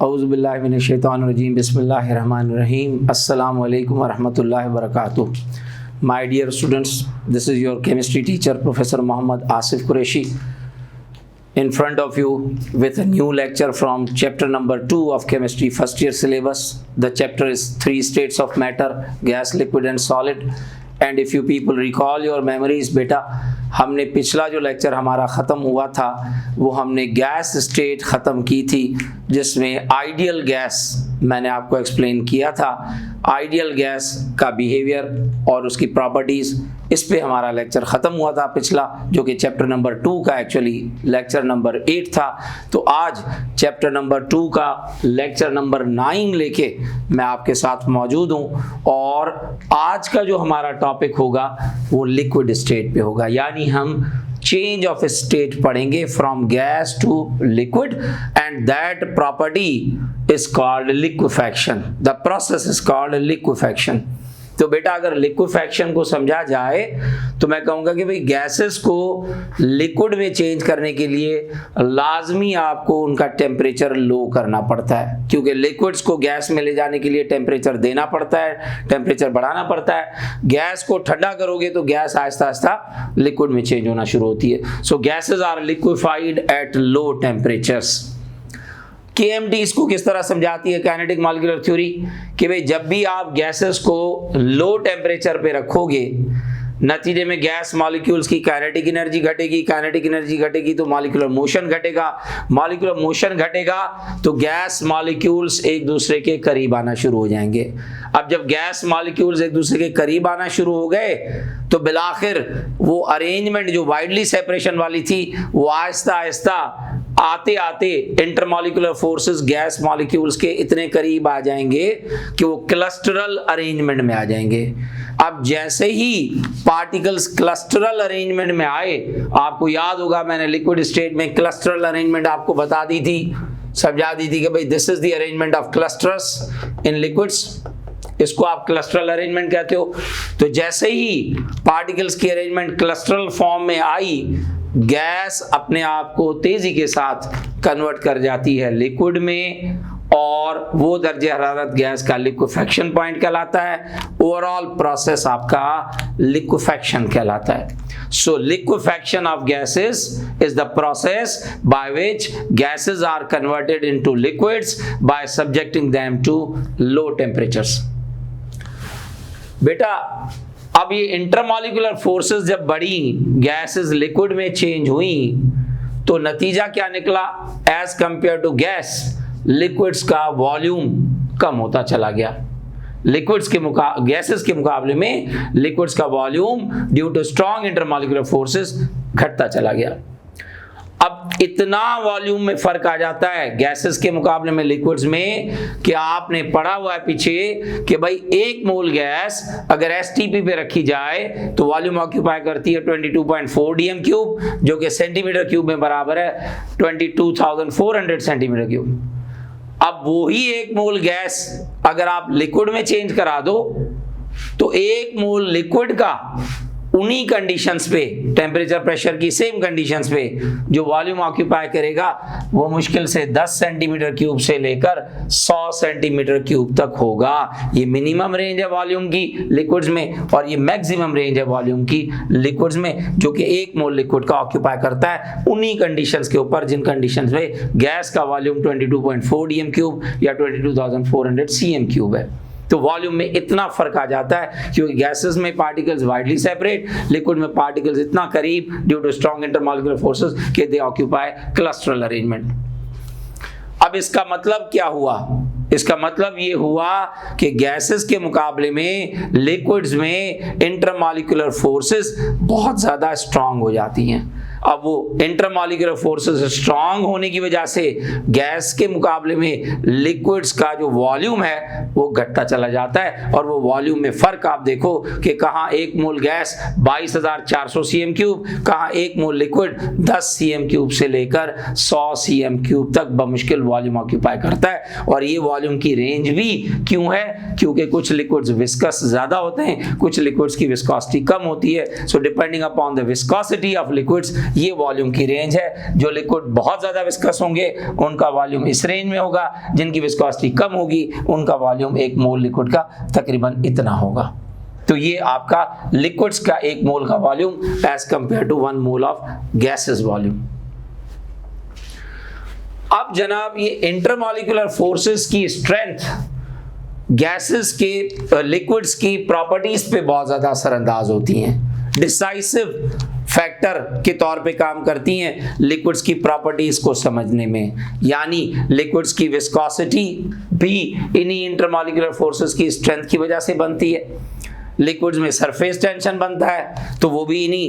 औज़ुबिल्लाहि मिनश्शैतानिर्रजीम बिस्मिल्लाहिर्रहमानिर्रहीम अस्सलामु अलैकुम वरहमतुल्लाहि वबरकातुहू. My dear students, this is your chemistry teacher Professor Muhammad Asif Qureshi in front of you with a new lecture from chapter number 2 of chemistry first year syllabus. The chapter is 3 states of matter, gas, liquid and solid. And if you people recall your memories बेटा, हमने पिछला जो lecture हमारा ख़त्म हुआ था वो हमने गैस स्टेट ख़त्म की थी, जिसमें आइडियल गैस मैंने आपको एक्सप्लेन किया था. आइडियल गैस का बिहेवियर और उसकी प्रॉपर्टीज़, इस पे हमारा लेक्चर ख़त्म हुआ था पिछला, जो कि चैप्टर नंबर 2 का एक्चुअली लेक्चर नंबर 8 था. तो आज चैप्टर नंबर 2 का लेक्चर नंबर 9 लेके मैं आपके साथ मौजूद हूँ. और आज का जो हमारा टॉपिक होगा वो लिक्विड स्टेट पे होगा, यानी हम चेंज ऑफ स्टेट पढ़ेंगे from gas to liquid, and that property is called liquefaction. The process is called liquefaction. तो बेटा अगर लिक्विफैक्शन को समझा जाए तो मैं कहूँगा कि भाई गैसेस को लिक्विड में चेंज करने के लिए लाजमी आपको उनका टेम्परेचर लो करना पड़ता है, क्योंकि लिक्विड्स को गैस में ले जाने के लिए टेम्परेचर देना पड़ता है, टेम्परेचर बढ़ाना पड़ता है. गैस को ठंडा करोगे तो गैस आहिस्ता आहिस्ता लिक्विड में चेंज होना शुरू होती है. So gases are liquefied at low temperatures. KMT इसको किस तरह समझाती है, काइनेटिक मॉलिक्यूलर थ्योरी, कि भाई जब भी आप गैसेस को लो टेम्परेचर पे रखोगे, नतीजे में गैस मॉलिक्यूल्स की काइनेटिक एनर्जी घटेगी, काइनेटिक एनर्जी घटेगी तो मॉलिक्यूलर मोशन घटेगा, मॉलिक्यूलर मोशन घटेगा तो गैस मॉलिक्यूल्स एक दूसरे के करीब आना शुरू हो जाएंगे. अब जब गैस मॉलिक्यूल्स एक दूसरे के करीब आना शुरू हो गए तो बिलाखिर वो अरेंजमेंट जो वाइडली सेपरेशन वाली थी वो आहिस्ता आहिस्ता आते आते इंटरमॉलिक्यूलर फोर्सेस गैस मॉलिक्यूल्स के इतने करीब आ जाएंगे कि वो क्लस्टरल अरेंजमेंट में आ जाएंगे. अब जैसे ही पार्टिकल्स क्लस्टरल अरेंजमेंट में आए, आपको याद होगा मैंने लिक्विड स्टेट में क्लस्टरल अरेंजमेंट आपको बता दी थी, समझा दी थी कि भाई this is the arrangement of clusters in liquids. इसको आप क्लस्टरल अरेंजमेंट कहते हो. तो जैसे ही पार्टिकल्स की अरेंजमेंट क्लस्टरल फॉर्म में आई, गैस अपने आप को तेजी के साथ कन्वर्ट कर जाती है लिक्विड में, और वो दर्जे हरारत गैस का लिक्विफैक्शन पॉइंट कहलाता है. ओवरऑल प्रोसेस आपका लिक्विफैक्शन कहलाता है. So liquefaction of gases is the process by which gases are converted into liquids by subjecting them to low temperatures. बेटा अब ये इंटरमॉलिक्यूलर फोर्सेस जब बढ़ी, गैसेस लिक्विड में चेंज हुई, तो नतीजा क्या निकला, as compare to gas liquids का वॉल्यूम कम होता चला गया. लिक्विड्स के गैसेस के मुकाबले में लिक्विड्स का volume due to strong intermolecular forces घटता चला गया. अब इतना वॉल्यूम में फर्क आ जाता है गैसेस के मुकाबले में लिक्विड्स में कि आपने पढ़ा हुआ है पीछे कि भाई 1 मोल गैस अगर STP पे रखी जाए तो वॉल्यूम ऑक्यूपाई करती है 22.4 dm क्यूब, जो कि सेंटीमीटर क्यूब में बराबर है 22,400 सेंटीमीटर क्यूब. अब वही 1 मोल गैस अगर आप लिक्विड में चेंज करा दो तो 1 मोल लिक्विड का उन्हीं कंडीशंस पे, टेम्परेचर प्रेशर की सेम कंडीशंस पे जो वॉल्यूम ऑक्यूपाई करेगा वो मुश्किल से 10 सेंटीमीटर क्यूब से लेकर 100 सेंटीमीटर क्यूब तक होगा. ये मिनिमम रेंज है वॉल्यूम की लिक्विड्स में, और ये मैक्सिमम रेंज है वॉल्यूम की लिक्विड्स में, जो कि 1 मोल लिक्विड का ऑक्यूपाई करता है उन्हीं कंडीशंस के ऊपर जिन कंडीशंस में गैस का वॉल्यूम 22.4 dm क्यूब या 22,400 cm क्यूब है. तो वॉल्यूम में इतना फर्क आ जाता है क्योंकि गैसेस में पार्टिकल्स वाइडली सेपरेट, लिक्विड में पार्टिकल्स इतना करीब due to strong intermolecular forces कि दे ऑक्यूपाई क्लस्टरल अरेंजमेंट. अब इसका मतलब क्या हुआ, इसका मतलब ये हुआ कि गैसेस के मुकाबले में लिक्विड्स में इंटरमॉलिक्यूलर फोर्सेस बहुत ज़्यादा स्ट्रांग हो जाती हैं. अब वो इंटरमॉलिक्यूलर फोर्सेस स्ट्रांग होने की वजह से गैस के मुकाबले में लिक्विड्स का जो वॉल्यूम है वो घटता चला जाता है. और वो वॉल्यूम में फ़र्क आप देखो कि कहाँ 1 मोल गैस 22,400 cm क्यूब, कहाँ 1 मोल लिक्विड 10 cm क्यूब से लेकर 100 cm क्यूब तक बमुश्किल वॉल्यूम ऑक्यूपाई करता है. और ये वॉल्यूम की रेंज भी क्यों है, क्योंकि कुछ लिक्विड्स विस्कस ज़्यादा होते हैं, कुछ लिक्विड्स की विस्कोसिटी कम होती है. So depending upon the viscosity of liquids ये वॉल्यूम की रेंज है। जो लिक्विड बहुत ज़्यादा विस्कस होंगे उनका वॉल्यूम इस रेंज में होगा, जिनकी विस्कोसिटी कम होगी उनका वॉल्यूम 1 मोल लिक्विड का तकरीबन इतना होगा। तो ये आपका लिक्विड्स का 1 मोल का volume as compare to 1 mole of gases volume. अब जनाब ये इंटरमॉलिक्यूलर फोर्सेस की स्ट्रेंथ गैसेस के लिक्विड्स की प्रॉपर्टीज पे बहुत ज्यादा असरअंदाज होती हैं, डिसाइसिव फैक्टर के तौर पे काम करती हैं लिक्विड्स की प्रॉपर्टीज को समझने में। यानी लिक्विड्स की विस्कोसिटी भी इन्हीं इंटरमॉलिक्यूलर फोर्सेस की स्ट्रेंथ की वजह से बनती है। लिक्विड्स में सरफेस टेंशन बनता है तो वो भी इन्हीं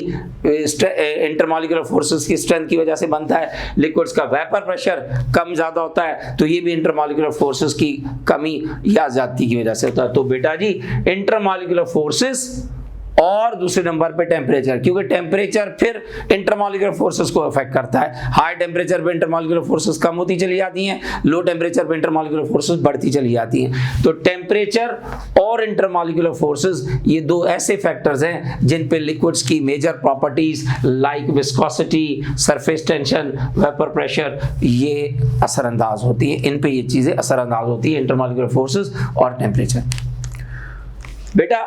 इंटरमॉलिक्यूलर फोर्सेस की स्ट्रेंथ की वजह से बनता है। लिक्विड्स का वेपर प्रेशर कम ज़्यादा होता है तो ये भी इंटरमॉलिक्यूलर फोर्सेस की कमी या ज़्यादती की वजह से होता है। तो बेटा जी इंटरमॉलिक्यूलर फोर्सेस और दूसरे नंबर पे टेम्परेचर, क्योंकि टेम्परेचर फिर इंटरमॉलिक्यूलर फोर्सेस को अफेक्ट करता है। हाई टेम्परेचर पे इंटरमॉलिक्यूलर फोर्सेस कम होती चली जाती हैं, लो टेम्परेचर पे इंटरमॉलिक्यूलर फोर्सेस बढ़ती चली जाती हैं। तो टेम्परेचर और इंटरमॉलिक्यूलर फोर्सेस ये दो ऐसे फैक्टर्स हैं जिन पे लिक्विड्स की major properties like viscosity, surface tension, vapour pressure ये असरअंदाज होती है। इन पे ये चीजें असरअंदाज होती है, इंटरमॉलिक्यूलर फोर्सेस और टेम्परेचर। बेटा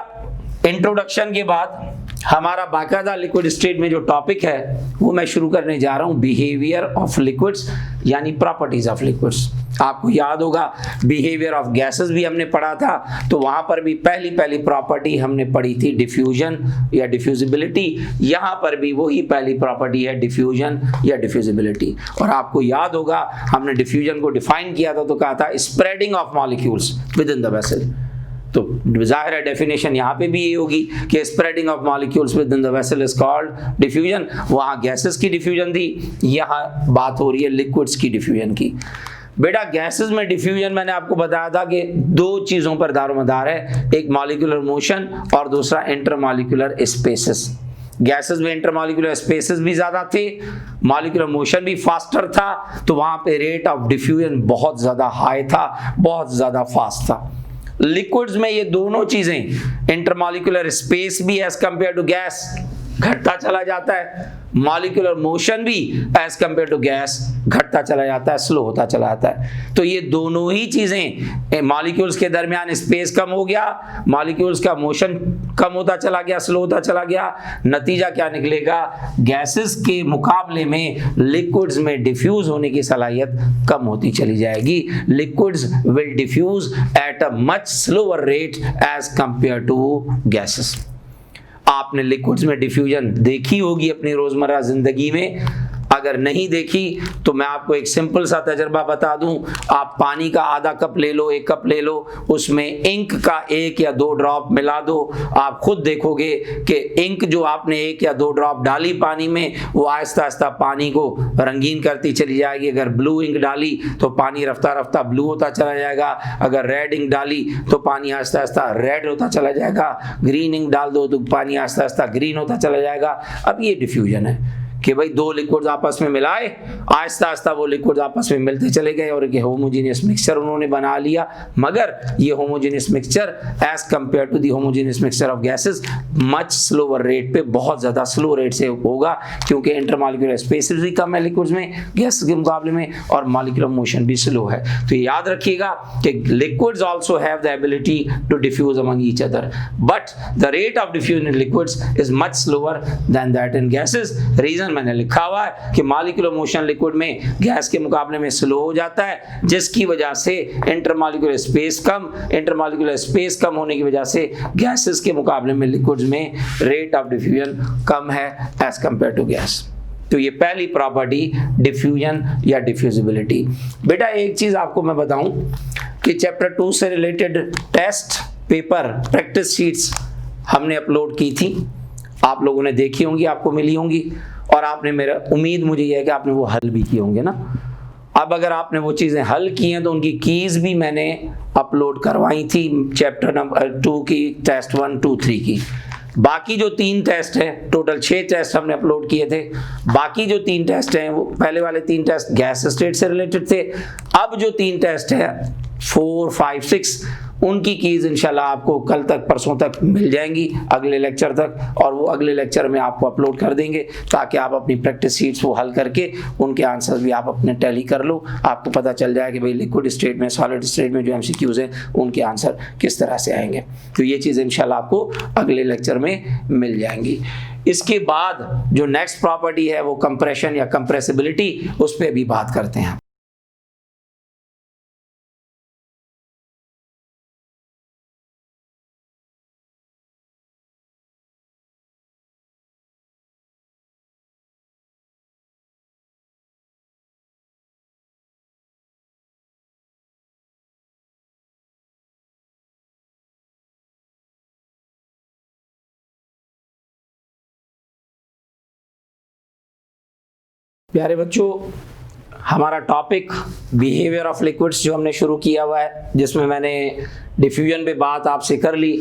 इंट्रोडक्शन के बाद हमारा बाकायदा लिक्विड स्टेट में जो टॉपिक है वो मैं शुरू करने जा रहा हूं, बिहेवियर ऑफ लिक्विड्स यानी प्रॉपर्टीज ऑफ लिक्विड्स। आपको याद होगा बिहेवियर ऑफ गैसेस भी हमने पढ़ा था, तो वहां पर भी पहली प्रॉपर्टी हमने पढ़ी थी डिफ्यूजन या डिफ्यूजिबिलिटी। यहां पर भी वही पहली प्रॉपर्टी है डिफ्यूजन या डिफ्यूजिबिलिटी। और आपको याद होगा हमने डिफ्यूजन को डिफाइन किया था तो कहा था spreading of molecules with in the vessel. तो जाहिर है डेफिनेशन यहाँ पे भी ये होगी कि spreading of molecules with in the vessel is called diffusion. वहाँ गैसेस की डिफ्यूजन थी, यहाँ बात हो रही है लिक्विड्स की डिफ्यूजन की। बेटा गैसेस में डिफ्यूजन मैंने आपको बताया था कि दो चीज़ों पर दारोमदार है, एक मॉलिक्यूलर मोशन और दूसरा इंटरमॉलिक्यूलर स्पेसेस। गैसेस में इंटरमॉलिक्यूलर स्पेसेस भी ज़्यादा थे, मॉलिक्यूलर मोशन भी फास्टर था, तो वहाँ पे रेट ऑफ डिफ्यूजन बहुत ज़्यादा हाई था, बहुत ज़्यादा फास्ट था। लिक्विड्स में ये दोनों चीजें इंटरमॉलिक्यूलर स्पेस भी एज कंपेयर टू गैस घटता चला जाता है, मॉलिक्यूलर मोशन भी एज कंपेयर टू गैस घटता चला जाता है, स्लो होता चला जाता है। तो ये दोनों ही चीजें, मॉलिक्यूल्स के दरमियान स्पेस कम हो गया, मॉलिक्यूल्स का मोशन कम होता चला गया, स्लो होता चला गया। नतीजा क्या निकलेगा, गैसेस के मुकाबले में लिक्विड्स में डिफ्यूज होने की सलाहियत कम होती चली जाएगी। Liquids will diffuse at a much slower rate as compare to gases. आपने लिक्विड्स में डिफ्यूजन देखी होगी अपनी रोजमर्रा जिंदगी में, अगर नहीं देखी तो मैं आपको एक सिंपल सा तजर्बा बता दूं। आप पानी का आधा कप ले लो, 1 कप ले लो, उसमें इंक का 1 या 2 ड्रॉप मिला दो, आप खुद देखोगे कि इंक जो आपने 1 या 2 ड्रॉप डाली पानी में वो आहिस्ता आहिस्ता पानी को रंगीन करती चली जाएगी। अगर ब्लू इंक डाली तो पानी रफ्ता रफ्ता ब्लू होता चला जाएगा, अगर रेड इंक डाली तो पानी आहिस्ता आहिस्ता रेड होता चला जाएगा, ग्रीन इंक डाल दो तो पानी आहिस्ता आहिस्ता ग्रीन होता चला जाएगा। अब ये डिफ्यूजन है कि भाई दो लिक्विड्स आपस में मिलाए, आहिस्ता आहिस्ता वो लिक्विड्स आपस में मिलते चले गए और एक होमोजेनियस मिक्सचर उन्होंने बना लिया। मगर ये homogeneous mixture as compare to the homogeneous mixture of gases much slower rate पे, बहुत ज़्यादा स्लो रेट से होगा, क्योंकि इंटरमॉलिक्यूलर स्पेसेस भी कम है लिक्विड्स में गैस के मुकाबले में, और मॉलिक्यूलर मोशन भी स्लो है। तो याद रखिएगा कि liquids also have the ability to diffuse among each other, but the rate of diffusion in liquids is much slower than that in gases. Reason मैंने लिखा हुआ है कि मॉलिक्यूलर मोशन लिक्विड में गैस के मुकाबले में स्लो हो जाता है, जिसकी वजह से इंटरमॉलिक्यूलर स्पेस कम होने की वजह से गैसेस के मुकाबले में लिक्विड्स में रेट ऑफ डिफ्यूजन कम है एज कंपेयर टू गैस। तो ये पहली प्रॉपर्टी डिफ्यूजन या डिफ्यूजिबिलिटी। बेटा एक चीज आपको मैं बताऊं कि चैप्टर 2 से related test paper practice sheets हमने अपलोड की थी, आप लोगों ने देखी होंगी, आपको मिली होंगी, और आपने, मेरा उम्मीद मुझे यह है कि आपने वो हल भी किए होंगे ना। अब अगर आपने वो चीज़ें हल की हैं तो उनकी कीज़ भी मैंने अपलोड करवाई थी चैप्टर नंबर 2 की, टेस्ट 1, 2, 3 की। बाकी जो 3 टेस्ट हैं, टोटल 6 टेस्ट हमने अपलोड किए थे। बाकी जो 3 टेस्ट हैं वो पहले वाले 3 टेस्ट गैस स्टेट से रिलेटेड थे। अब जो 3 टेस्ट है 4, 5, 6 उनकी कीज़ इंशाल्लाह आपको कल तक परसों तक मिल जाएंगी, अगले लेक्चर तक, और वो अगले लेक्चर में आपको अपलोड कर देंगे ताकि आप अपनी प्रैक्टिस शीट्स वो हल करके उनके आंसर्स भी आप अपने टैली कर लो। आपको पता चल जाए कि भाई लिक्विड स्टेट में, सॉलिड स्टेट में जो MCQs हैं उनके आंसर किस तरह से आएंगे। तो ये चीज़ इंशाल्लाह आपको अगले लेक्चर में मिल जाएंगी। इसके बाद जो नेक्स्ट प्रॉपर्टी है वो कंप्रेशन या कंप्रेसिबिलिटी, उस पर भी बात करते हैं। प्यारे बच्चों, हमारा टॉपिक बिहेवियर ऑफ लिक्विड्स जो हमने शुरू किया हुआ है, जिसमें मैंने डिफ्यूजन पे बात आपसे कर ली।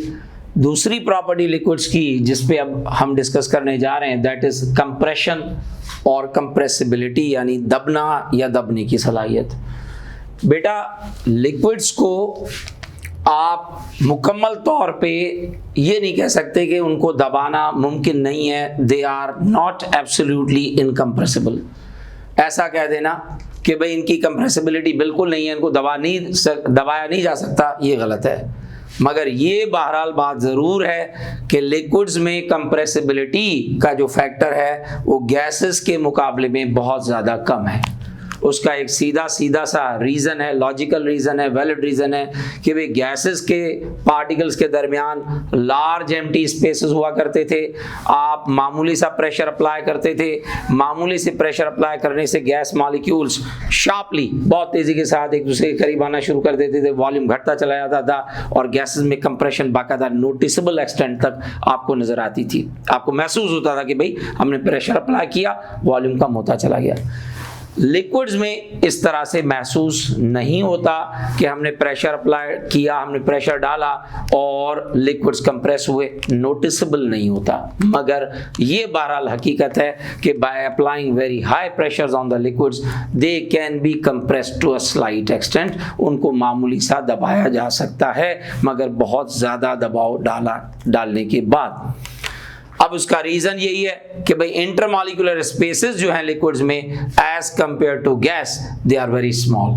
दूसरी प्रॉपर्टी लिक्विड्स की जिस पे अब हम डिस्कस करने जा रहे हैं, दैट इज कंप्रेशन और कंप्रेसिबिलिटी, यानी दबना या दबने की सलाहियत। बेटा, लिक्विड्स को आप मुकम्मल तौर पे ये नहीं कह सकते कि उनको दबाना मुमकिन नहीं है। They are not absolutely incompressible. ऐसा कह देना कि भाई इनकी कंप्रेसिबिलिटी बिल्कुल नहीं है, इनको दबाया नहीं जा सकता, ये गलत है। मगर ये बहरहाल बात ज़रूर है कि लिक्विड्स में कंप्रेसिबिलिटी का जो फैक्टर है वो गैसेस के मुकाबले में बहुत ज़्यादा कम है। उसका एक सीधा सा रीज़न है, लॉजिकल रीज़न है, वैलिड रीज़न है कि भाई गैसेस के पार्टिकल्स के दरमियान लार्ज एम्प्टी स्पेसेस हुआ करते थे। आप मामूली सा प्रेशर अप्लाई करते थे, मामूली से प्रेशर अप्लाई करने से गैस मॉलिक्यूल्स शार्पली बहुत तेज़ी के साथ एक दूसरे के करीब आना शुरू कर देते थे, वॉल्यूम घटता चला जाता था और गैसेस में कंप्रेशन बाकायदा नोटिसेबल एक्सटेंट तक आपको नज़र आती थी। आपको महसूस होता था कि भाई हमने प्रेशर अप्लाई किया, वॉल्यूम कम होता चला गया। लिक्विड्स में इस तरह से महसूस नहीं होता कि हमने प्रेशर अप्लाई किया, हमने प्रेशर डाला और लिक्विड्स कंप्रेस हुए, नोटिसेबल नहीं होता। मगर ये बहरहाल हकीकत है कि by applying very high pressures on the liquids they can be compressed to a slight extent. उनको मामूली सा दबाया जा सकता है, मगर बहुत ज़्यादा दबाव डालने के बाद। अब उसका रीजन यही है कि भाई इंटरमॉलिक्यूलर स्पेसेस जो हैं लिक्विड्स में as compare to gas they are very small.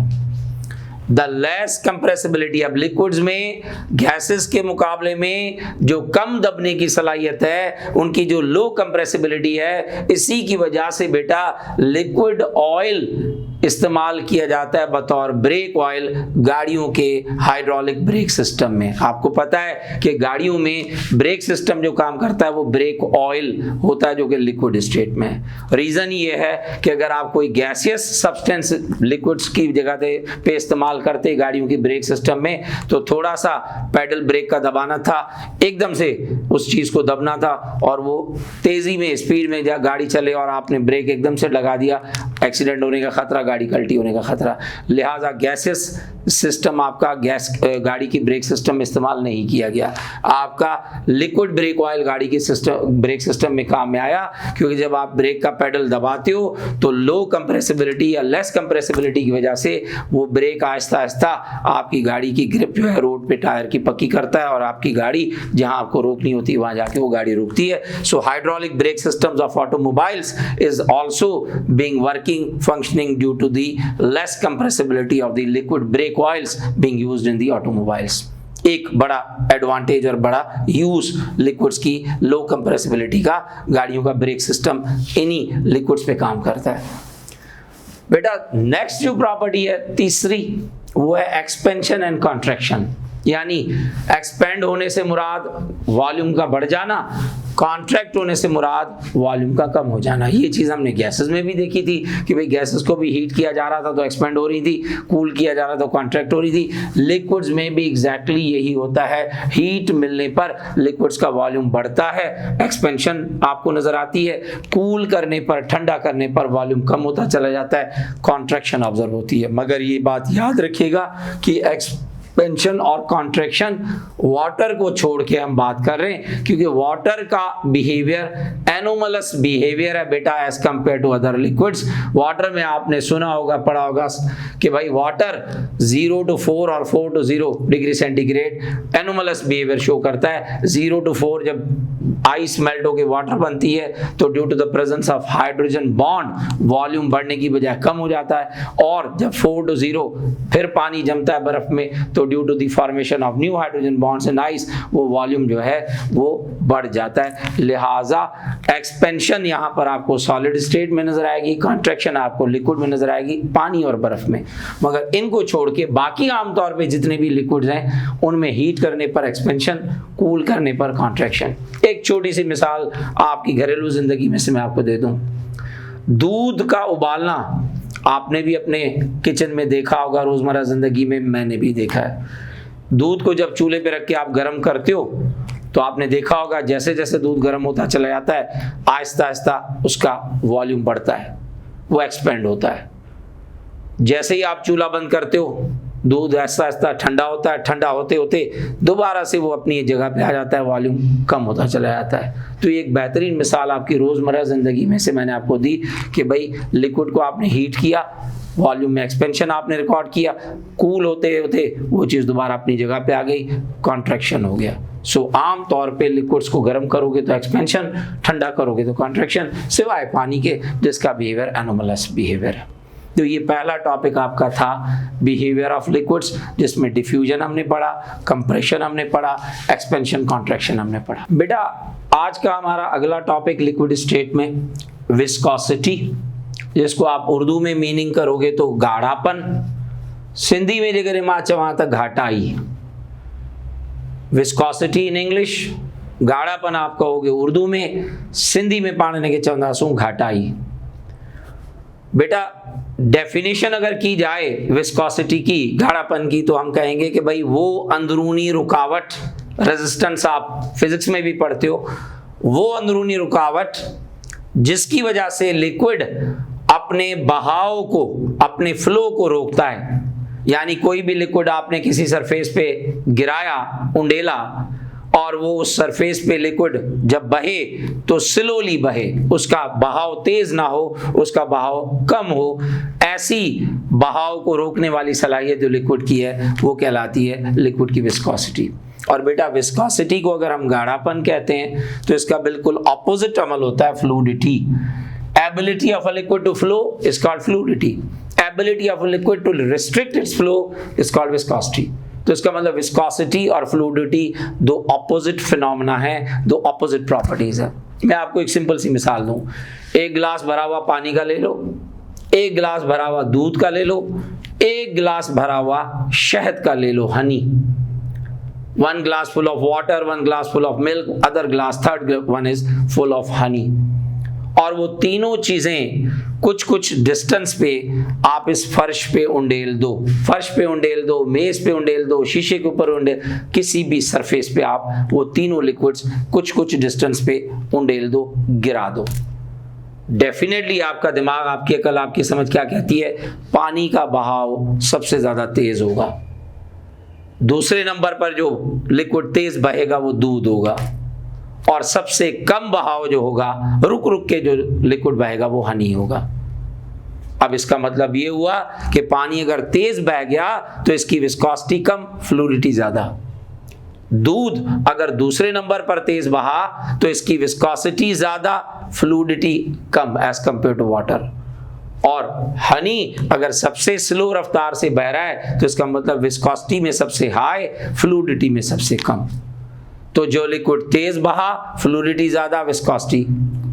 The less compressibility, अब लिक्विड्स में गैसेस के मुकाबले में जो कम दबने की सलाहियत है, उनकी जो लो कंप्रेसिबिलिटी है, इसी की वजह से बेटा लिक्विड ऑयल इस्तेमाल किया जाता है बतौर ब्रेक ऑयल गाड़ियों के हाइड्रोलिक ब्रेक सिस्टम में। आपको पता है कि गाड़ियों में ब्रेक सिस्टम जो काम करता है वो ब्रेक ऑयल होता है जो कि लिक्विड स्टेट में है। रीज़न ये है कि अगर आप कोई गैसियस सब्सटेंस लिक्विड्स की जगह पे इस्तेमाल करते गाड़ियों की ब्रेक सिस्टम में, तो थोड़ा सा पैडल ब्रेक का दबाना था, एकदम से उस चीज़ को दबना था और वो तेज़ी में स्पीड में जब गाड़ी चले और आपने ब्रेक एकदम से लगा दिया, एक्सीडेंट होने का खतरा, गाड़ी कल्टी होने का खतरा। लिहाजा गैसेस सिस्टम आपका गाड़ी की ब्रेक सिस्टम में इस्तेमाल नहीं किया गया। आपका लिक्विड ब्रेक ऑयल गाड़ी की ब्रेक सिस्टम में काम में आया, क्योंकि जब आप ब्रेक का पेडल दबाते हो तो लो कंप्रेसिबिलिटी या लेस कंप्रेसिबिलिटी की वजह से वो ब्रेक आहिस्ता आहिस्ता आपकी गाड़ी की ग्रिप जो है रोड पे टायर की पक्की करता है और आपकी गाड़ी जहां आपको रोकनी होती है वहां जाके वो गाड़ी रुकती है। So hydraulic brake systems of automobiles is also being working functioning due to the less compressibility of the liquid brake oils being used in the automobiles. एक बड़ा एडवांटेज और बड़ा यूज लिक्विड्स की लो कंप्रेसिबिलिटी का, गाड़ियों का brake system इन्हीं liquids पे काम करता है। बेटा नेक्स्ट जो प्रॉपर्टी है तीसरी, वो है एक्सपेंशन एंड कॉन्ट्रैक्शन। यानी एक्सपेंड होने से मुराद वॉल्यूम का बढ़ जाना, कॉन्ट्रैक्ट होने से मुराद वॉल्यूम का कम हो जाना। ये चीज़ हमने गैसेस में भी देखी थी कि भाई गैसेस को भी हीट किया जा रहा था तो एक्सपेंड हो रही थी, कूल किया जा रहा था तो कॉन्ट्रैक्ट हो रही थी। लिक्विड्स में भी एग्जैक्टली यही होता है। हीट मिलने पर लिक्विड्स का वॉल्यूम बढ़ता है, एक्सपेंशन आपको नजर आती है। कूल करने पर, ठंडा करने पर वॉल्यूम कम होता चला जाता है, कॉन्ट्रैक्शन ऑब्जर्व होती है। मगर ये बात याद रखिएगा कि एक्सपेंशन और कॉन्ट्रैक्शन वाटर को छोड़ के हम बात कर रहे हैं, क्योंकि वाटर का बिहेवियर एनोमलस बिहेवियर है बेटा as compare to other liquids. Water में आपने सुना होगा, पढ़ा होगा कि भाई वाटर 0 to 4 और 4 to 0 degree centigrade anomalous behaviour show करता है। 0 to 4 जब आइस मेल्ट होकर वाटर बनती है तो due to the presence of hydrogen bond volume बढ़ने की बजाय कम हो जाता है, और जब 4 to 0 फिर पानी जमता है बर्फ में तो due to the formation of new hydrogen bonds in ice वो वॉल्यूम जो है वो बढ़ जाता है। लिहाजा एक्सपेंशन यहाँ पर आपको सॉलिड स्टेट में नजर आएगी, कॉन्ट्रैक्शन आपको लिक्विड में नजर आएगी, पानी और बर्फ में। मगर इनको छोड़ के बाकी आमतौर पे जितने भी लिक्विड्स हैं उनमें हीट करने पर एक्सपेंशन, कूल करने पर कॉन्ट्रैक्शन। एक छोटी सी मिसाल आपकी घरेलू जिंदगी में से मैं आपको दे दूं। दूध का उबालना आपने भी अपने किचन में देखा होगा, रोजमर्रा जिंदगी में मैंने भी देखा है। दूध को जब चूल्हे पे रख के आप गर्म करते हो तो आपने देखा होगा जैसे जैसे दूध गर्म होता चला जाता है आहिस्ता आहिस्ता उसका वॉल्यूम बढ़ता है, वो एक्सपेंड होता है। जैसे ही आप चूल्हा बंद करते हो दूध आहिस्ता आहिस्ता ठंडा होता है, ठंडा होते होते दोबारा से वो अपनी जगह पे आ जाता है, वॉल्यूम कम होता चला जाता है। तो ये एक बेहतरीन मिसाल आपकी रोज़मर्रा ज़िंदगी में से मैंने आपको दी कि भाई लिक्विड को आपने हीट किया, वॉल्यूम में एक्सपेंशन आपने रिकॉर्ड किया, कूल होते होते वो चीज़ दोबारा अपनी जगह पे आ गई, कॉन्ट्रैक्शन हो गया। सो आम तौर पे लिक्विड्स को गर्म करोगे तो एक्सपेंशन, ठंडा करोगे तो कॉन्ट्रैक्शन, सिवाय पानी के जिसका बिहेवियर एनोमलस बिहेवियर है। तो ये पहला टॉपिक आपका था बिहेवियर ऑफ लिक्विड्स, जिसमें डिफ्यूजन हमने पढ़ा, कंप्रेशन हमने पढ़ा, एक्सपेंशन कॉन्ट्रैक्शन हमने पढ़ा। बेटा आज का हमारा अगला टॉपिक लिक्विड स्टेट में विस्कोसिटी, जिसको आप उर्दू में मीनिंग करोगे तो गाढ़ापन, सिंधी में जेकर मां चवां त घाटाई। विस्कोसिटी इन इंग्लिश, गाढ़ापन आप कहोगे उर्दू में, सिंधी में पाण ने के चवंदासूं घाटाई। बेटा डेफिनेशन अगर की जाए विस्कोसिटी की, गाढ़ापन की, तो हम कहेंगे कि भाई वो अंदरूनी रुकावट, रेजिस्टेंस आप फिजिक्स में भी पढ़ते हो, वो अंदरूनी रुकावट जिसकी वजह से लिक्विड अपने बहाव को, अपने फ्लो को रोकता है। यानी कोई भी लिक्विड आपने किसी सरफेस पे गिराया, उंडेला, और वो उस सरफेस पे लिक्विड जब बहे तो स्लोली बहे, उसका बहाव तेज ना हो, उसका बहाव कम हो। ऐसी बहाव को रोकने वाली सलाहियत जो लिक्विड की है वो कहलाती है लिक्विड की विस्कोसिटी। और बेटा विस्कोसिटी को अगर हम गाढ़ापन कहते हैं तो इसका बिल्कुल ऑपोजिट अमल होता है fluidity. Ability of a liquid to flow is called fluidity, ability of a liquid to restrict its flow is called viscosity. तो इसका मतलब विस्कोसिटी और फ्लूइडिटी दो ऑपोजिट फिनोमेना हैं, दो ऑपोजिट प्रॉपर्टीज हैं। मैं आपको एक सिंपल सी मिसाल दूं, एक गिलास भरा हुआ पानी का ले लो, एक गिलास भरा हुआ दूध का ले लो, एक गिलास भरा हुआ शहद का ले लो, honey. One glass full of water, one glass full of milk, other glass third one is full of honey. और वो तीनों चीजें कुछ कुछ डिस्टेंस पे आप इस फर्श पे उंडेल दो, फर्श पे उंडेल दो, मेज पे उंडेल दो, शीशे के ऊपर उंडेल, किसी भी सरफेस पे आप वो तीनों लिक्विड्स कुछ कुछ डिस्टेंस पे उंडेल दो, गिरा दो। डेफिनेटली आपका दिमाग, आपकी अकल, आपकी समझ क्या कहती है? पानी का बहाव सबसे ज्यादा तेज होगा, दूसरे नंबर पर जो लिक्विड तेज बहेगा वो दूध होगा, और सबसे कम बहाव जो होगा, रुक रुक के जो लिक्विड बहेगा वो हनी होगा। अब इसका मतलब ये हुआ कि पानी अगर तेज बह गया तो इसकी विस्कोसिटी कम, फ्लूइडिटी ज्यादा। दूध अगर दूसरे नंबर पर तेज बहा तो इसकी विस्कोसिटी ज्यादा, फ्लूइडिटी कम एज कंपेयर टू वाटर। और हनी अगर सबसे स्लो रफ्तार से बह रहा है तो इसका मतलब विस्कोसिटी में सबसे हाई, फ्लूइडिटी में सबसे कम। तो जो लिक्विड तेज बहा फ्लूइडिटी ज्यादा, विस्कोसिटी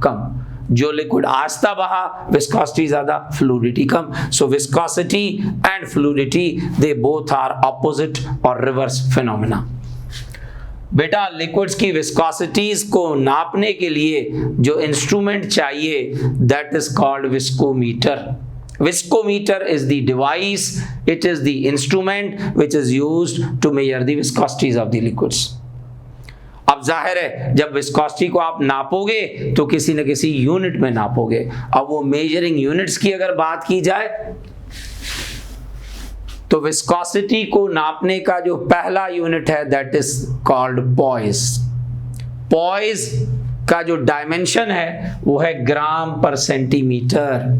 कम। जो लिक्विड आहिस्ता बहा विस्कोसिटी ज्यादा, फ्लूइडिटी कम। So viscosity and fluidity they both are opposite और रिवर्स फिनोमेना। बेटा लिक्विड्स की विस्कोसिटीज को नापने के लिए जो इंस्ट्रूमेंट चाहिए that is called viscometer. Viscometer is the device, it is the instrument which is used to measure the viscosities of the liquids. अब जाहिर है जब विस्कोसिटी को आप नापोगे तो किसी न किसी यूनिट में नापोगे। अब वो मेजरिंग यूनिट्स की अगर बात की जाए तो विस्कोसिटी को नापने का जो पहला यूनिट है that is called poised. Poised का जो डायमेंशन है वो है ग्राम पर सेंटीमीटर।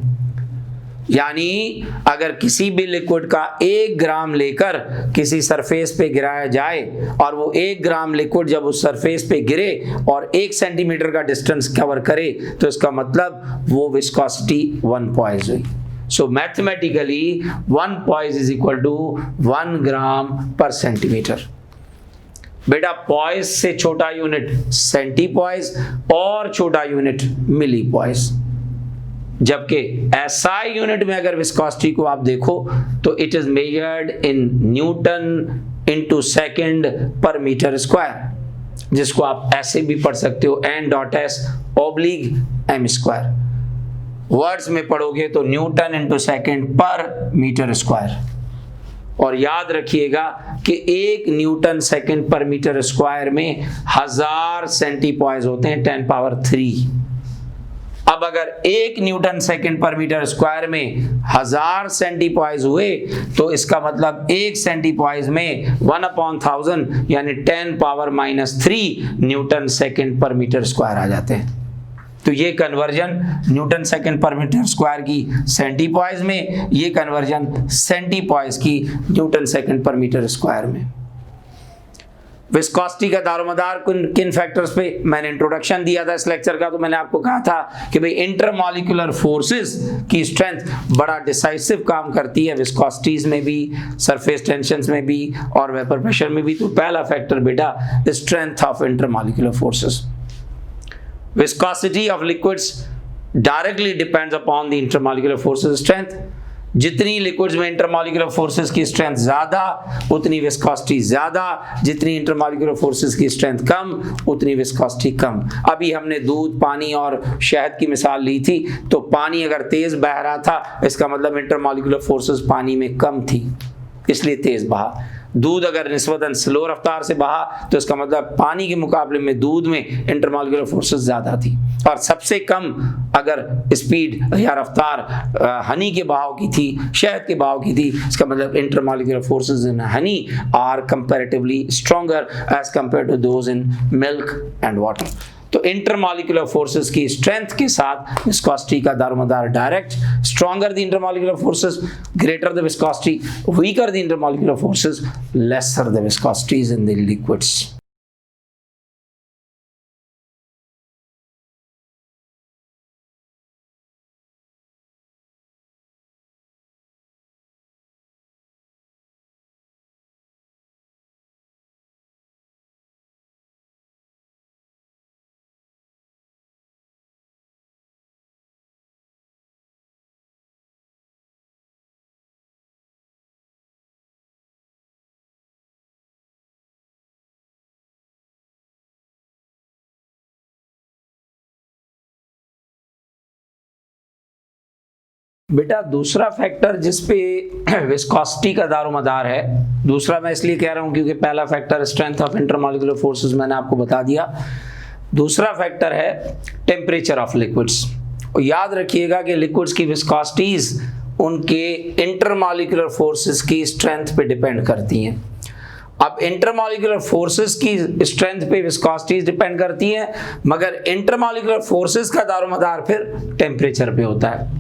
यानी अगर किसी भी लिक्विड का 1 ग्राम लेकर किसी सरफेस पे गिराया जाए और वो 1 ग्राम लिक्विड जब उस सरफेस पे गिरे और 1 सेंटीमीटर का डिस्टेंस कवर करे तो इसका मतलब वो विस्कोसिटी 1 पॉइस हुई। So mathematically 1 poise is equal to 1 gram per centimeter। बेटा पॉइस से छोटा यूनिट सेंटीपॉइस और छोटा यूनिट मिली पॉइस, जबकि एसआई यूनिट में अगर विस्कोसिटी को आप देखो तो it is measured in newton into second पर मीटर स्क्वायर, जिसको आप ऐसे भी पढ़ सकते हो N.S/m²। वर्ड्स में पढ़ोगे तो न्यूटन इनटू सेकंड पर मीटर स्क्वायर। और याद रखिएगा कि 1 न्यूटन सेकंड पर मीटर स्क्वायर में 1000 सेंटीपॉइस होते हैं 10 पावर 3। अब अगर 1 न्यूटन सेकंड पर मीटर स्क्वायर में 1000 सेंटीपॉइस हुए तो इसका मतलब 1 सेंटीपॉइस में 1/1000 यानी 10 पावर -3 न्यूटन सेकंड पर मीटर स्क्वायर आ जाते हैं। तो ये कन्वर्जन न्यूटन सेकंड पर मीटर स्क्वायर की सेंटीपॉइस में, ये कन्वर्जन सेंटीपॉइस की न्यूटन सेकंड पर मीटर स्क्वायर में। विस्कोसिटी का दारोमदार किन फैक्टर्स पे, मैंने इंट्रोडक्शन दिया था इस लेक्चर का, तो मैंने आपको कहा था कि भाई इंटरमॉलिक्यूलर फोर्सेस की स्ट्रेंथ बड़ा डिसाइसिव काम करती है विस्कोसिटीज में भी, सरफेस टेंशंस में भी और वेपर प्रेशर में भी। तो पहला फैक्टर बेटा strength of intermolecular forces. Viscosity of liquids directly depends upon the intermolecular forces strength। जितनी लिक्विड्स में इंटरमॉलिक्यूलर फोर्सेस की स्ट्रेंथ ज्यादा उतनी विस्कोसिटी ज्यादा, जितनी इंटरमॉलिक्यूलर फोर्सेस की स्ट्रेंथ कम उतनी विस्कोसिटी कम। अभी हमने दूध, पानी और शहद की मिसाल ली थी, तो पानी अगर तेज बह रहा था इसका मतलब इंटरमॉलिक्यूलर फोर्सेस पानी में कम थी इसलिए तेज बहा। दूध अगर निस्बतन स्लो रफ्तार से बहा तो इसका मतलब पानी के मुकाबले में दूध में इंटरमॉलिक्यूलर फोर्सेस ज्यादा थी। और सबसे कम अगर स्पीड या रफ्तार हनी के बहाव की थी, शहद के बहाव की थी, इसका मतलब intermolecular forces in honey are comparatively stronger as compare to those in milk and water. तो इंटरमॉलिक्यूलर फोर्सेस की स्ट्रेंथ के साथ विस्कोसिटी का दारोमदार direct. Stronger the intermolecular forces, greater the viscosity, weaker the intermolecular forces, lesser the viscosities in the liquids. बेटा दूसरा factor जिस पे विस्कोसिटी का दारोमदार है, दूसरा मैं इसलिए कह रहा हूं क्योंकि पहला factor strength of intermolecular forces मैंने आपको बता दिया। दूसरा फैक्टर है टेम्परेचर ऑफ लिक्विड्स। और याद रखिएगा कि लिक्विड्स की विस्कोसिटीज उनके इंटरमॉलिक्यूलर फोर्सेस की स्ट्रेंथ पे डिपेंड करती हैं। अब इंटरमॉलिक्यूलर फोर्सेस की स्ट्रेंथ पे विस्कोसिटीज डिपेंड करती हैं, मगर इंटरमॉलिक्यूलर फोर्सेस का दारोमदार फिर टेम्परेचर पे होता है।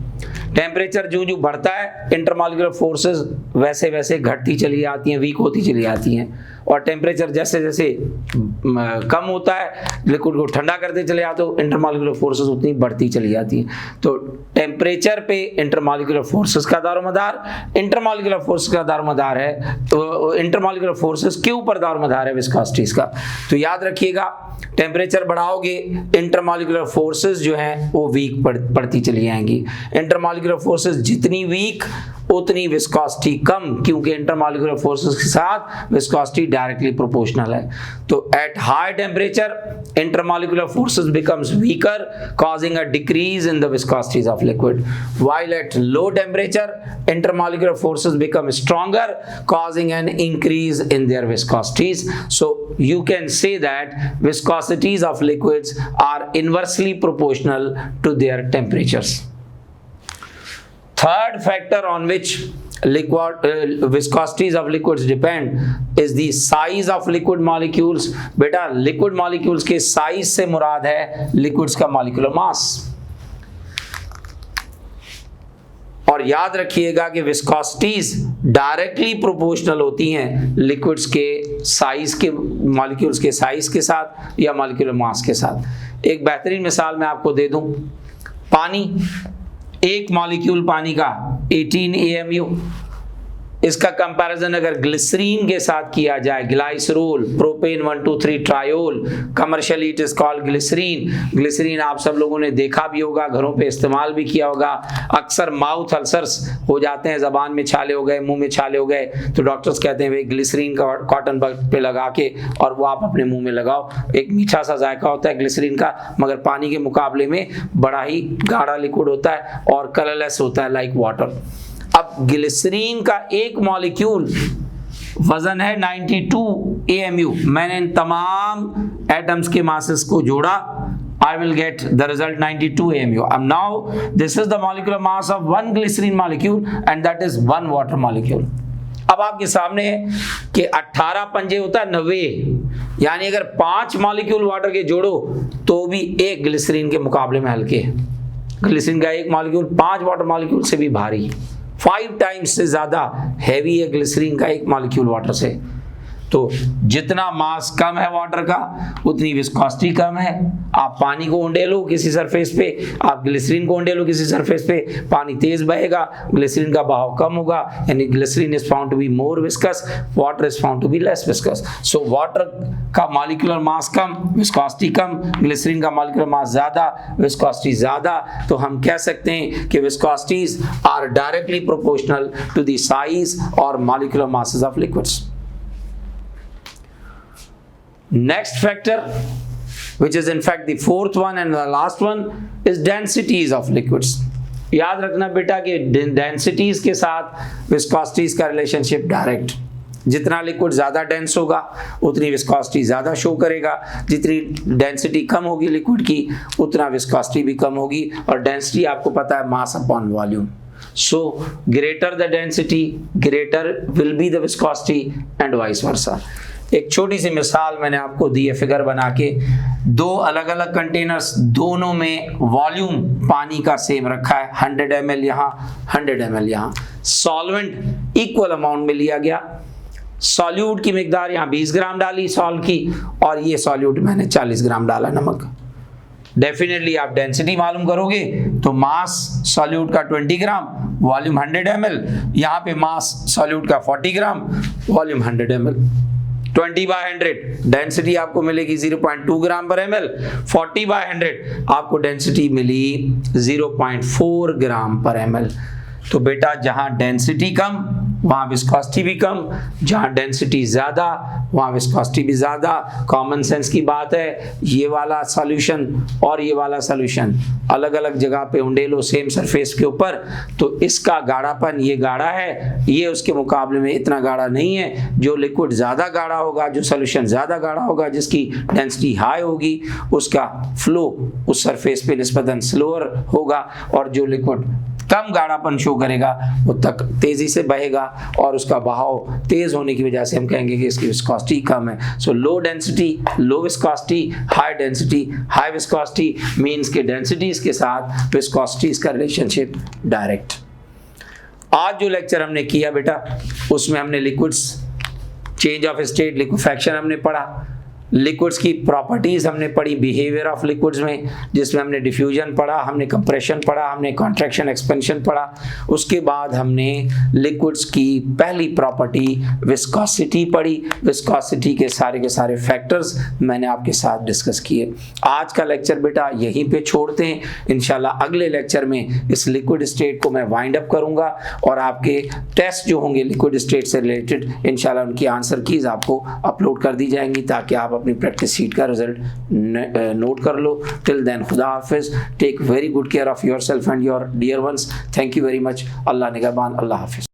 टेम्परेचर जो बढ़ता है इंटरमॉलिक्यूलर फोर्सेस वैसे वैसे घटती चली जाती हैं, वीक होती चली जाती हैं। और टेम्परेचर जैसे जैसे कम होता है, लिक्विड को ठंडा करते चले जाते हो, इंटरमॉलिक्यूलर फोर्सेस उतनी बढ़ती चली जाती हैं। तो टेम्परेचर पे इंटरमॉलिक्यूलर फोर्सेस का दारोमदार, इंटरमॉलिक्यूलर फोर्सेस का दारोमदार है, तो इंटरमॉलिक्यूलर फोर्सेस के ऊपर दारोमदार है विस्कोसिटीज का। तो याद रखिएगा टेम्परेचर बढ़ाओगे इंटरमॉलिक्यूलर फोर्सेस जो हैं वो वीक पड़ती चली जाएंगी। इंटरमॉलिक्यूलर फोर्सेस जितनी वीक उतनी विस्कोसिटी कम, क्योंकि इंटरमॉलिक्यूलर फोर्सेस के साथ विस्कोसिटी डायरेक्टली प्रोपोर्शनल है। तो at high temperature intermolecular forces becomes weaker causing a decrease in the viscosities of liquid, while at low temperature intermolecular forces become stronger causing an increase in their viscosities. So you can say that viscosities of liquids are inversely proportional to their temperatures. Third factor on which viscosities of liquids depend is the size of liquid molecules. बेटा liquid molecules के size से मुराद है liquids का molecular mass। और याद रखिएगा कि विस्कोसिटीज directly proportional होती हैं लिक्विड्स के साइज के, मॉलिक्यूल्स के साइज के साथ या मॉलिक्यूलर मास के साथ। एक बेहतरीन मिसाल मैं आपको दे दूं, पानी, एक मॉलिक्यूल पानी का 18 AMU, इसका कंपैरिजन अगर ग्लिसरीन के साथ किया जाए, glycerol, propane 1,2,3 triol, commercially it is called glycerine. Glycerine आप सब लोगों ने देखा भी होगा, घरों पे इस्तेमाल भी किया होगा। अक्सर माउथ अल्सर्स हो जाते हैं, जबान में छाले हो गए, मुंह में छाले हो गए, तो डॉक्टर्स कहते हैं भाई ग्लिसरीन का कॉटन बड पे लगा के और वो आप अपने मुंह में लगाओ। एक मीठा सा जायका होता है ग्लिसरीन का, मगर पानी के मुकाबले में बड़ा ही गाढ़ा लिक्विड होता है और कलरलेस होता है, लाइक वाटर। अब ग्लिसरीन का एक मॉलिक्यूल वजन है 92 AMU। मैंने इन तमाम एटम्स के मासेस को जोड़ा, I will get the result 92 AMU. And now this is the molecular mass of one glycerine molecule and that is one water molecule. अब आपके सामने है कि 18 पंजे होता है 90, यानी अगर 5 मॉलिक्यूल वाटर के जोड़ो तो भी एक ग्लिसरीन के मुकाबले में हल्के। ग्लिसरीन का एक मॉलिक्यूल 5 वाटर मॉलिक्यूल से भी भारी, 5 टाइम्स से ज्यादा हैवी है ग्लिसरीन का एक मॉलिक्यूल वाटर से। तो जितना मास कम है वाटर का उतनी विस्कोसिटी कम है। आप पानी को उंडेलो किसी सरफेस पे, आप ग्लिसरीन को उंडेलो किसी सरफेस पे, पानी तेज बहेगा, ग्लिसरीन का बहाव कम होगा, यानी glycerine is found to be more viscous, water is found to be less viscous. So water का मॉलिक्यूलर मास कम, विस्कोसिटी कम, ग्लिसरीन का मॉलिक्यूलर मास ज्यादा, विस्कोसिटी ज्यादा। तो हम कह सकते हैं कि viscosities are directly proportional to the size और molecular masses of liquids. Next factor, which is in fact the fourth one and the last one, is densities of liquids. याद रखना बेटा कि densities के साथ viscosities का relationship डायरेक्ट। जितना liquid ज़्यादा डेंस होगा उतनी विस्कोसिटी ज़्यादा शो करेगा, जितनी डेंसिटी कम होगी लिक्विड की उतना विस्कोसिटी भी कम होगी। और डेंसिटी आपको पता है mass upon volume. So greater the density, greater will be the viscosity and vice versa. एक छोटी सी मिसाल मैंने आपको दी है फिगर बना के, 2 अलग अलग कंटेनर्स, दोनों में वॉल्यूम पानी का सेम रखा है, 100 ml यहाँ, 100 ml यहाँ। सॉल्वेंट इक्वल अमाउंट में लिया गया, सॉल्यूट की मिकदार यहाँ 20 ग्राम डाली सॉल्ट की, और ये सॉल्यूट मैंने 40 ग्राम डाला नमक। डेफिनेटली आप डेंसिटी मालूम करोगे तो मास सॉल्यूट का 20 ग्राम, वॉल्यूम 100 ml, यहाँ पे मास सॉल्यूट का 40 ग्राम, वॉल्यूम 100 ml। 20/100 डेंसिटी आपको मिलेगी 0.2 ग्राम पर ml, 40/100 आपको डेंसिटी मिली 0.4 ग्राम पर ml। तो बेटा जहां डेंसिटी कम वहां विस्कोसिटी भी कम, जहां डेंसिटी ज्यादा वहां विस्कोसिटी भी ज्यादा। कॉमन सेंस की बात है, ये वाला सॉल्यूशन और ये वाला सॉल्यूशन अलग अलग जगह पे उंडेलो सेम सरफेस के ऊपर, तो इसका गाढ़ापन ये गाढ़ा है, ये उसके मुकाबले में इतना गाढ़ा नहीं है। जो लिक्विड ज्यादा गाढ़ा होगा, जो सॉल्यूशन ज्यादा गाढ़ा होगा, जिसकी डेंसिटी हाई होगी, उसका फ्लो उस सरफेस पे निस्बतन स्लोअर होगा, और जो लिक्विड कम गाढ़ापन शो करेगा वो तक तेजी से बहेगा, और उसका बहाव तेज होने की वजह से हम कहेंगे कि इसकी विस्कोसिटी कम है। So low density low viscosity, high density high viscosity means के डेंसिटीज के साथ विस्कोसिटीज का रिलेशनशिप डायरेक्ट। आज जो लेक्चर हमने किया बेटा उसमें हमने liquids, change of state, liquefaction हमने पढ़ा, लिक्विड्स की प्रॉपर्टीज हमने पढ़ी, बिहेवियर ऑफ लिक्विड्स में, जिसमें हमने डिफ्यूजन पढ़ा, हमने कंप्रेशन पढ़ा, हमने कॉन्ट्रैक्शन एक्सपेंशन पढ़ा। उसके बाद हमने लिक्विड्स की पहली प्रॉपर्टी विस्कोसिटी पढ़ी। विस्कोसिटी के सारे फैक्टर्स मैंने आपके साथ डिस्कस किए। आज का लेक्चर बेटा यहीं पे छोड़ते हैं, इंशाल्लाह अगले लेक्चर में इस लिक्विड स्टेट को मैं वाइंड अप करूंगा, और आपके टेस्ट जो होंगे लिक्विड स्टेट से रिलेटेड इंशाल्लाह उनकी आंसर कीज आपको अपलोड कर दी जाएंगी, ताकि आप अपनी प्रैक्टिस शीट का रिजल्ट नोट कर लो। टिल देन खुदा हाफिज, take very good care of yourself and your dear ones. Thank you very much. अल्लाह निगहबान, अल्लाह हाफिज।